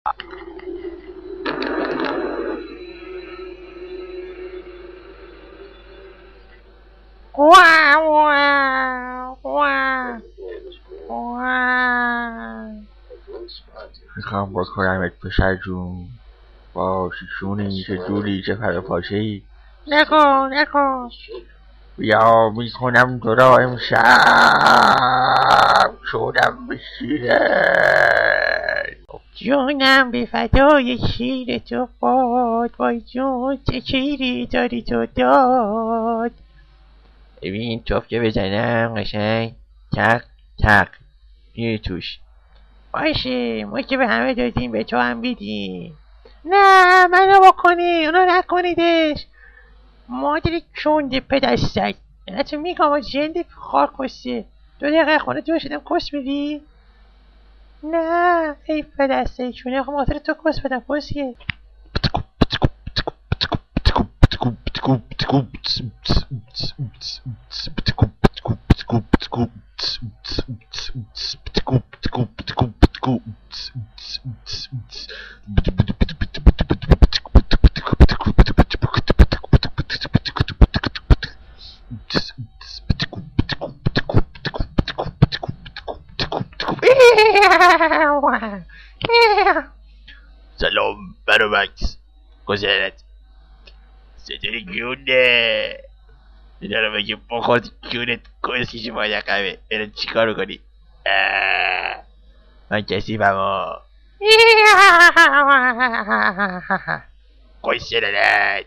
Wow, wow, wow, wow. میخوام بکنمت پسر جون. با شیشونی چه جولی چه پرپاشه‌ای. نکن بیا میکنم تو را امشب شدم به شیرت. جونم به فدای شیر تو باد. وای جون چه شیری داری تو داد. ببین توف که بزنم قشنگ تق تق میره توش. باشه ما که به همه دادیم به تو هم بیدیم. نه منو بکنی اونو نکنیدش. مادر چونده پدر سگ. تو میگم از جنده خار کسته. 2 دقیقه خونه تو شدم کس بدی. نه ای پدر سگ چونه خاطر تو کس بدم کسیه. سلام برو مکس گذرت چطوری گونه دارم بگه بخواد گونت کسیش با یقمه برو چیکار کنی من کسی بما کسرت